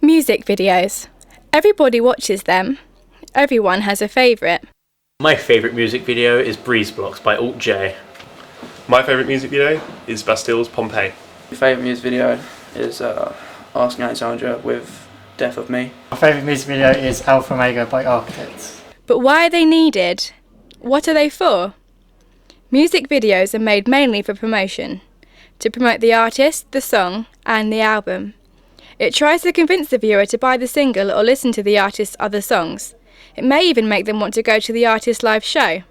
Music videos. Everybody watches them. Everyone has a favourite. My favourite music video is Breeze Blocks by Alt J. My favourite music video is Bastille's Pompeii. My favourite music video is Asking Alexandra with Death of Me. My favourite music video is Alpha Omega by Architects. But why are they needed? What are they for? Music videos are made mainly for promotion, to promote the artist, the song, and the album. It tries to convince the viewer to buy the single or listen to the artist's other songs. It may even make them want to go to the artist's live show.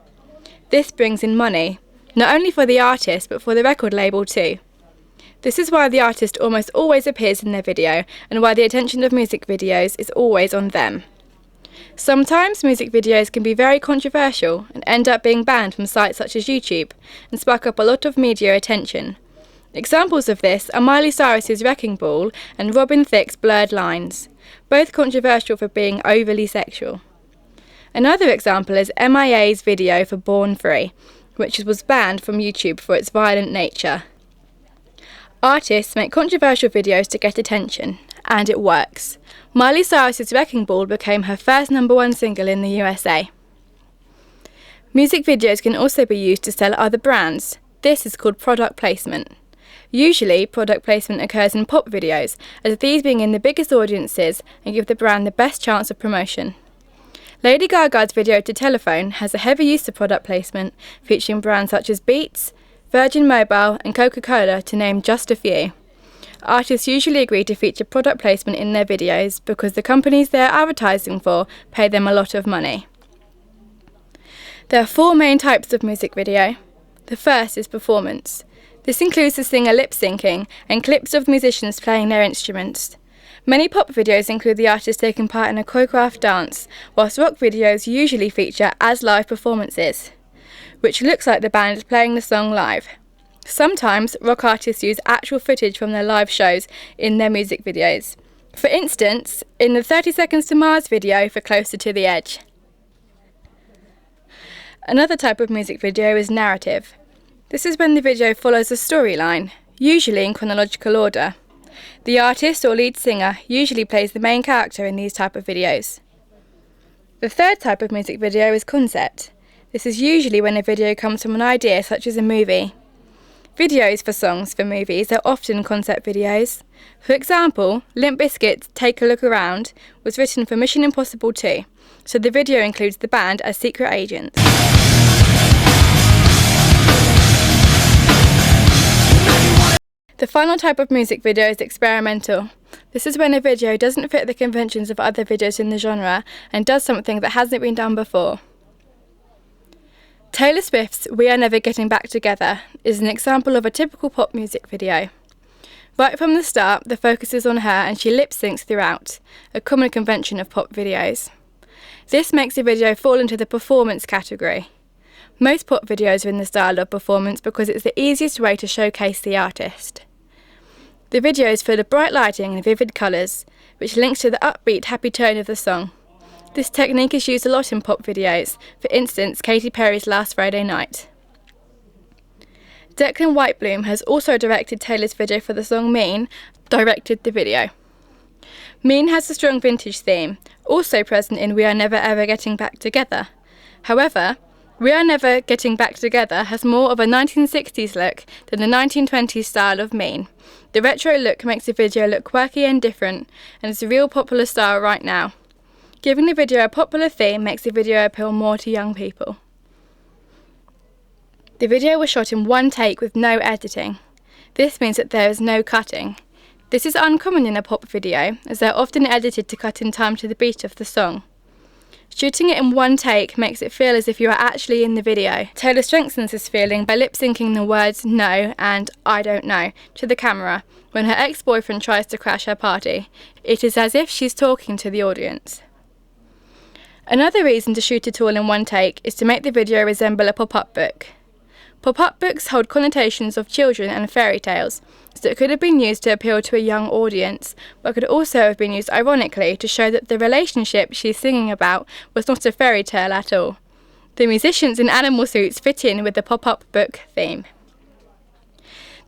This brings in money, not only for the artist but for the record label too. This is why the artist almost always appears in their video and why the attention of music videos is always on them. Sometimes music videos can be very controversial and end up being banned from sites such as YouTube and spark up a lot of media attention. Examples of this are Miley Cyrus's Wrecking Ball and Robin Thicke's Blurred Lines, both controversial for being overly sexual. Another example is MIA's video for Born Free, which was banned from YouTube for its violent nature. Artists make controversial videos to get attention, and it works. Miley Cyrus's Wrecking Ball became her first #1 single in the USA. Music videos can also be used to sell other brands. This is called product placement. Usually, product placement occurs in pop videos, as these bring in the biggest audiences and give the brand the best chance of promotion. Lady Gaga's video to Telephone has a heavy use of product placement, featuring brands such as Beats, Virgin Mobile and Coca-Cola, to name just a few. Artists usually agree to feature product placement in their videos because the companies they are advertising for pay them a lot of money. There are 4 main types of music video. The first is performance. This includes the singer lip-syncing and clips of musicians playing their instruments. Many pop videos include the artist taking part in a choreographed dance, whilst rock videos usually feature as live performances, which looks like the band is playing the song live. Sometimes, rock artists use actual footage from their live shows in their music videos. For instance, in the 30 Seconds to Mars video for Closer to the Edge. Another type of music video is narrative. This is when the video follows a storyline, usually in chronological order. The artist or lead singer usually plays the main character in these type of videos. The third type of music video is concept. This is usually when a video comes from an idea such as a movie. Videos for songs for movies are often concept videos. For example, Limp Bizkit's Take a Look Around was written for Mission Impossible 2, so the video includes the band as secret agents. The final type of music video is experimental. This is when a video doesn't fit the conventions of other videos in the genre and does something that hasn't been done before. Taylor Swift's We Are Never Getting Back Together is an example of a typical pop music video. Right from the start, the focus is on her and she lip-syncs throughout, a common convention of pop videos. This makes the video fall into the performance category. Most pop videos are in the style of performance because it's the easiest way to showcase the artist. The video is full of bright lighting and vivid colours, which links to the upbeat, happy tone of the song. This technique is used a lot in pop videos, for instance, Katy Perry's Last Friday Night. Declan Whitebloom has also directed Taylor's video for the song Mean, directed the video. Mean has a strong vintage theme, also present in We Are Never Ever Getting Back Together. However, We Are Never Getting Back Together has more of a 1960s look than the 1920s style of Mean. The retro look makes the video look quirky and different, and it's a real popular style right now. Giving the video a popular theme makes the video appeal more to young people. The video was shot in one take with no editing. This means that there is no cutting. This is uncommon in a pop video, as they are often edited to cut in time to the beat of the song. Shooting it in one take makes it feel as if you are actually in the video. Taylor strengthens this feeling by lip-syncing the words "no" and "I don't know" to the camera when her ex-boyfriend tries to crash her party. It is as if she's talking to the audience. Another reason to shoot it all in one take is to make the video resemble a pop-up book. Pop-up books hold connotations of children and fairy tales, so it could have been used to appeal to a young audience, but could also have been used ironically to show that the relationship she's singing about was not a fairy tale at all. The musicians in animal suits fit in with the pop-up book theme.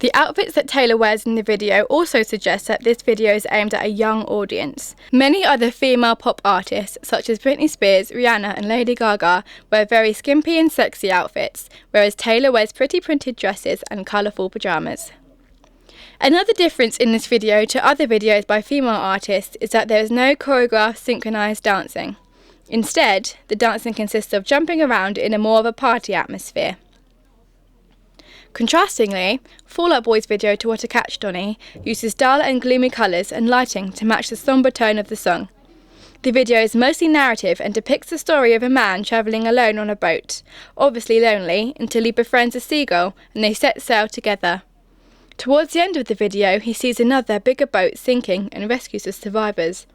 The outfits that Taylor wears in the video also suggest that this video is aimed at a young audience. Many other female pop artists, such as Britney Spears, Rihanna and Lady Gaga, wear very skimpy and sexy outfits, whereas Taylor wears pretty printed dresses and colourful pyjamas. Another difference in this video to other videos by female artists is that there is no choreographed synchronised dancing. Instead, the dancing consists of jumping around in a more of a party atmosphere. Contrastingly, Fall Out Boy's video To What a Catch Donny uses dull and gloomy colours and lighting to match the sombre tone of the song. The video is mostly narrative and depicts the story of a man travelling alone on a boat, obviously lonely, until he befriends a seagull and they set sail together. Towards the end of the video, he sees another, bigger boat sinking and rescues the survivors.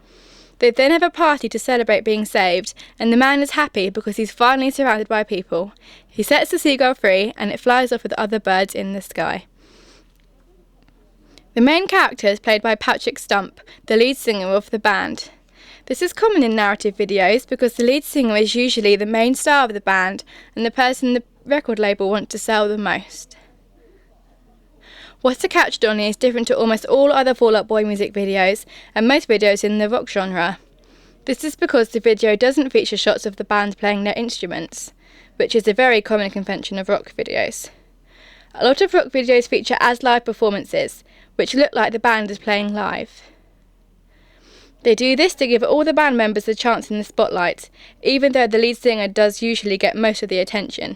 They then have a party to celebrate being saved, and the man is happy because he's finally surrounded by people. He sets the seagull free, and it flies off with other birds in the sky. The main character is played by Patrick Stump, the lead singer of the band. This is common in narrative videos because the lead singer is usually the main star of the band and the person the record label wants to sell the most. What's a Catch Donny is different to almost all other Fall Out Boy music videos and most videos in the rock genre. This is because the video doesn't feature shots of the band playing their instruments, which is a very common convention of rock videos. A lot of rock videos feature as live performances, which look like the band is playing live. They do this to give all the band members a chance in the spotlight, even though the lead singer does usually get most of the attention.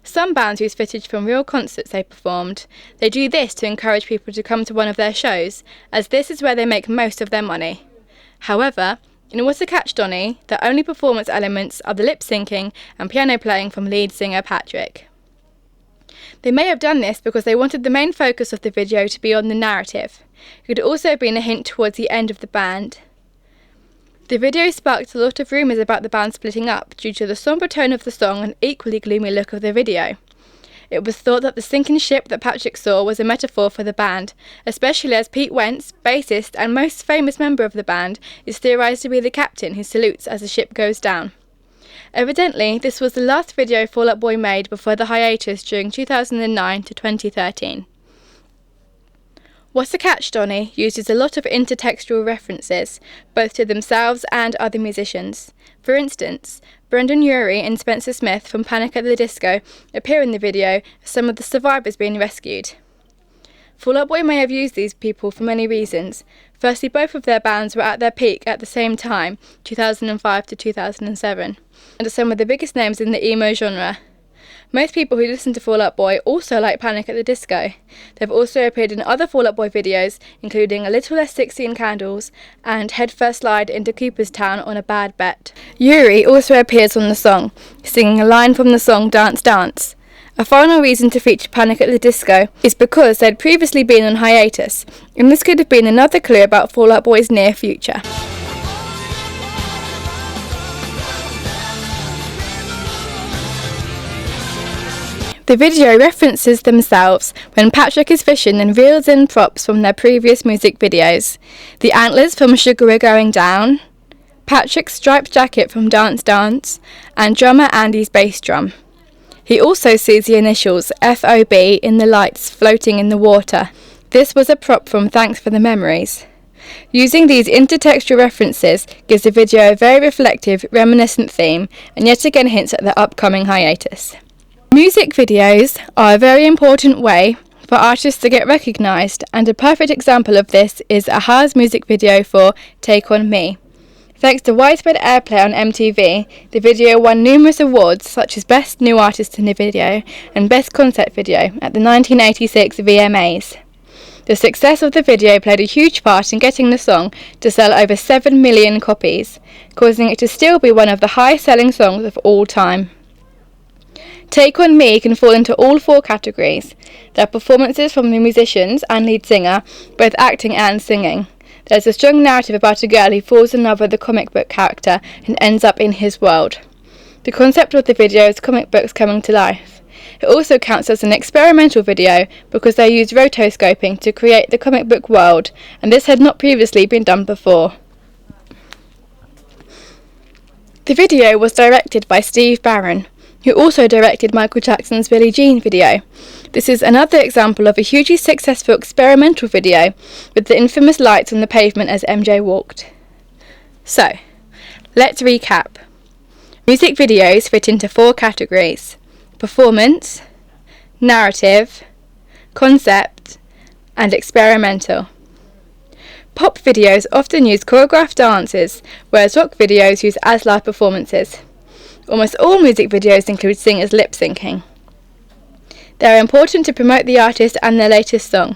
Some bands use footage from real concerts they performed. They do this to encourage people to come to one of their shows, as this is where they make most of their money. However, in What's a Catch Donny, the only performance elements are the lip syncing and piano playing from lead singer Patrick. They may have done this because they wanted the main focus of the video to be on the narrative. It could also have been a hint towards the end of the band. The video sparked a lot of rumours about the band splitting up due to the sombre tone of the song and equally gloomy look of the video. It was thought that the sinking ship that Patrick saw was a metaphor for the band, especially as Pete Wentz, bassist and most famous member of the band, is theorised to be the captain who salutes as the ship goes down. Evidently, this was the last video Fall Out Boy made before the hiatus during 2009 to 2013. What's a Catch Donny uses a lot of intertextual references, both to themselves and other musicians. For instance, Brendan Urie and Spencer Smith from Panic at the Disco appear in the video as some of the survivors being rescued. Fall Out Boy may have used these people for many reasons. Firstly, both of their bands were at their peak at the same time, 2005 to 2007, and are some of the biggest names in the emo genre. Most people who listen to Fall Out Boy also like Panic at the Disco. They've also appeared in other Fall Out Boy videos, including A Little Less 16 Candles and Head First Slide into Cooperstown on a Bad Bet. Yuri also appears on the song, singing a line from the song Dance Dance. A final reason to feature Panic at the Disco is because they'd previously been on hiatus, and this could have been another clue about Fall Out Boy's near future. The video references themselves when Patrick is fishing and reels in props from their previous music videos. The antlers from Sugar We're Going Down, Patrick's striped jacket from Dance Dance, and drummer Andy's bass drum. He also sees the initials FOB in the lights floating in the water. This was a prop from Thanks for the Memories. Using these intertextual references gives the video a very reflective, reminiscent theme, and yet again hints at the upcoming hiatus. Music videos are a very important way for artists to get recognised, and a perfect example of this is a-ha's music video for Take On Me. Thanks to widespread airplay on MTV, the video won numerous awards such as Best New Artist in a Video and Best Concept Video at the 1986 VMAs. The success of the video played a huge part in getting the song to sell over 7 million copies, causing it to still be one of the highest-selling songs of all time. Take On Me can fall into all four categories. There are performances from the musicians and lead singer, both acting and singing. There's a strong narrative about a girl who falls in love with a comic book character and ends up in his world. The concept of the video is comic books coming to life. It also counts as an experimental video because they used rotoscoping to create the comic book world, and this had not previously been done before. The video was directed by Steve Barron. who also directed Michael Jackson's Billie Jean video. This is another example of a hugely successful experimental video with the infamous lights on the pavement as MJ walked. So, let's recap. Music videos fit into 4 categories: performance, narrative, concept, and experimental. Pop videos often use choreographed dances, whereas rock videos use as-live performances. Almost all music videos include singers lip-syncing. They are important to promote the artist and their latest song.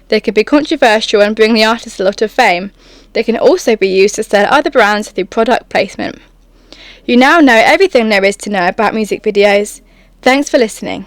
They can be controversial and bring the artist a lot of fame. They can also be used to sell other brands through product placement. You now know everything there is to know about music videos. Thanks for listening.